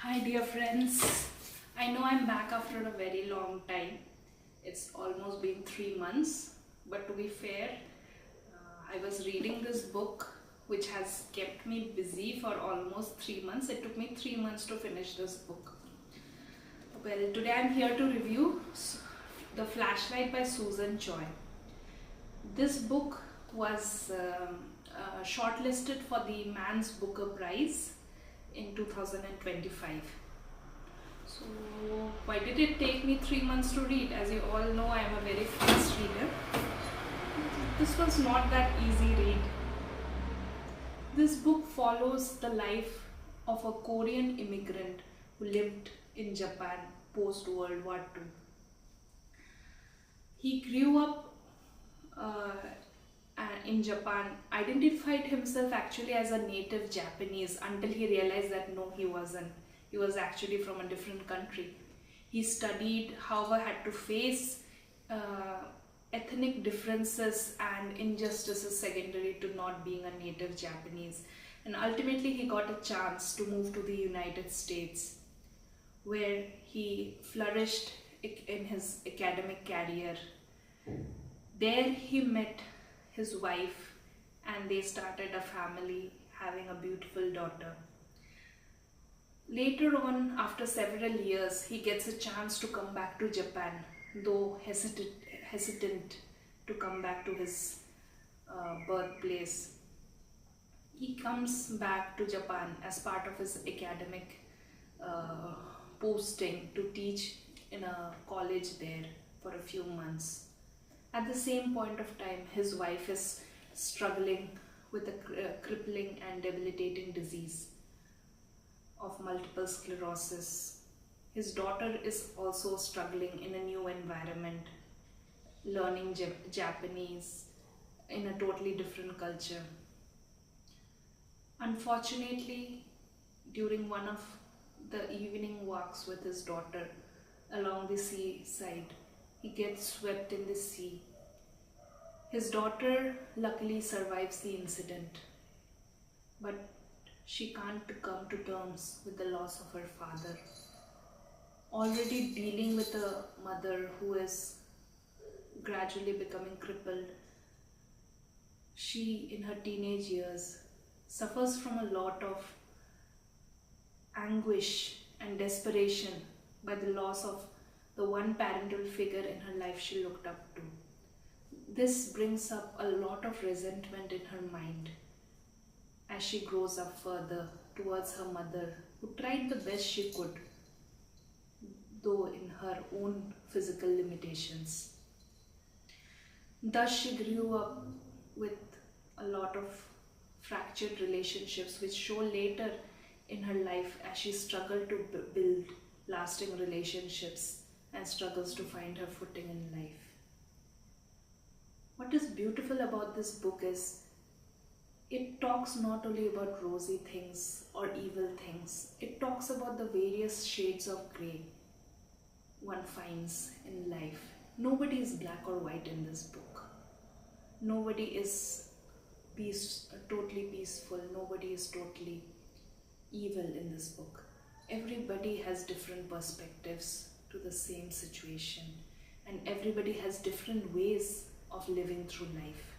Hi, dear friends. I know I'm back after a very long time. It's almost been 3 months, but to be fair, I was reading this book which has kept me busy for almost 3 months. It took me 3 months to finish this book. Well, today I'm here to review The Flashlight by Susan Choi. This book was shortlisted for the Man's Booker Prize in 2025. So, why did it take me 3 months to read? As you all know, I am a very fast reader. This was not that easy read. This book follows the life of a Korean immigrant who lived in Japan post World War II. He grew up in Japan, identified himself actually as a native Japanese until he realized that no, he wasn't. He was actually from a different country. He studied, however, had to face ethnic differences and injustices secondary to not being a native Japanese. And ultimately, he got a chance to move to the United States, where he flourished in his academic career. There he met his wife and they started a family, having a beautiful daughter. Later on, after several years, he gets a chance to come back to Japan, though hesitant to come back to his birthplace. He comes back to Japan as part of his academic posting to teach in a college there for a few months. At the same point of time, his wife is struggling with a crippling and debilitating disease of multiple sclerosis. His daughter is also struggling in a new environment, learning Japanese in a totally different culture. Unfortunately, during one of the evening walks with his daughter along the seaside, he gets swept in the sea. His daughter luckily survives the incident, but she can't come to terms with the loss of her father. Already dealing with a mother who is gradually becoming crippled, she in her teenage years suffers from a lot of anguish and desperation by the loss of the one parental figure in her life she looked up to. This brings up a lot of resentment in her mind as she grows up further towards her mother, who tried the best she could, though in her own physical limitations. Thus, she grew up with a lot of fractured relationships, which show later in her life as she struggled to build lasting relationships and struggles to find her footing in life. What is beautiful about this book is it talks not only about rosy things or evil things, it talks about the various shades of grey one finds in life. Nobody is black or white in this book. Nobody is totally peaceful. Nobody is totally evil in this book. Everybody has different perspectives to the same situation, and everybody has different ways of living through life.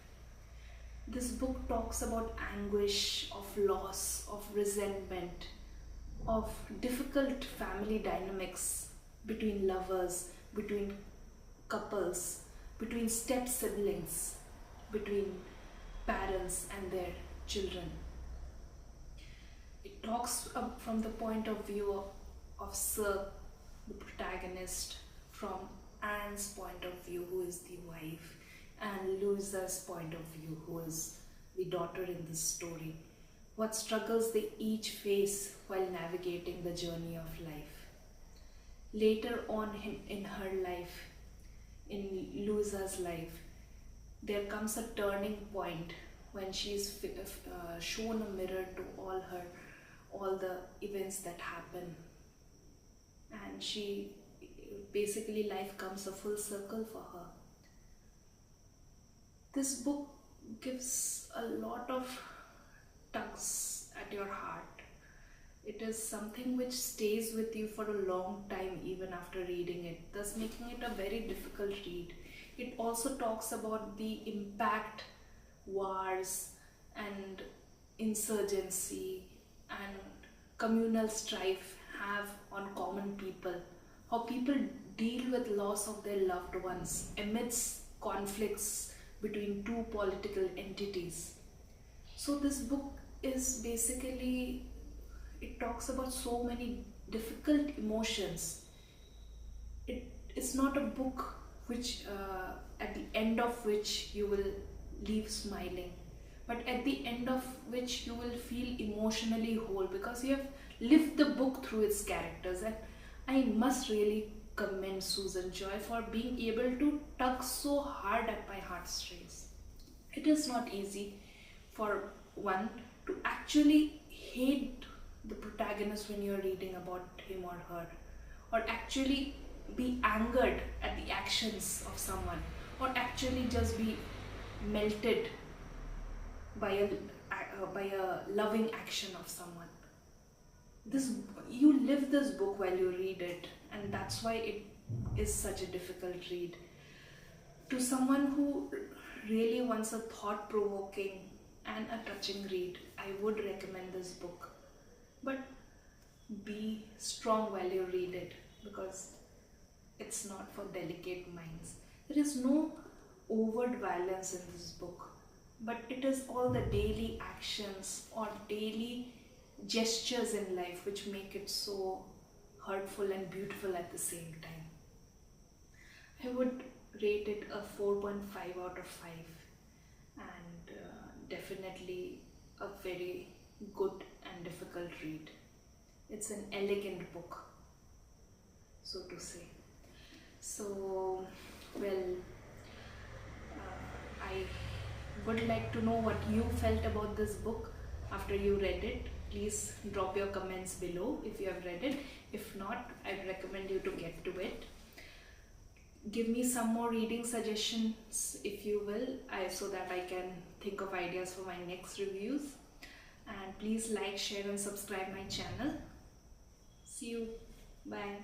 This book talks about anguish, of loss, of resentment, of difficult family dynamics between lovers, between couples, between step siblings, between parents and their children. It talks from the point of view of Sir, the protagonist, from Anne's point of view, who is the wife, and Louisa's point of view, who is the daughter in this story. What struggles they each face while navigating the journey of life. Later on in her life, in Louisa's life, there comes a turning point when she is shown a mirror to all the events that happen, and she basically life comes a full circle for her. This book gives a lot of tugs at your heart. It is something which stays with you for a long time even after reading it, thus making it a very difficult read. It also talks about the impact wars and insurgency and communal strife have on common people. How people deal with loss of their loved ones amidst conflicts between two political entities. So this book is basically, it talks about so many difficult emotions. It's not a book which at the end of which you will leave smiling, but at the end of which you will feel emotionally whole because you have lived the book through its characters. And I must really commend Susan Choi for being able to tug so hard at my heartstrings. It is not easy for one to actually hate the protagonist when you're reading about him or her, or actually be angered at the actions of someone, or actually just be melted by a loving action of someone. This, you live this book while you read it, and that's why it is such a difficult read. To someone who really wants a thought provoking and a touching read, I would recommend this book. But be strong while you read it because it's not for delicate minds. There is no overt violence in this book, but it is all the daily actions or daily gestures in life which make it so hurtful and beautiful at the same time. I would rate it a 4.5 out of 5, and definitely a very good and difficult read. It's an elegant book, so to say. So, well, I would like to know what you felt about this book after you read it. Please drop your comments below if you have read it. If not, I'd recommend you to get to it. Give me some more reading suggestions if you will, so that I can think of ideas for my next reviews. And please like, share and subscribe my channel. See you. Bye.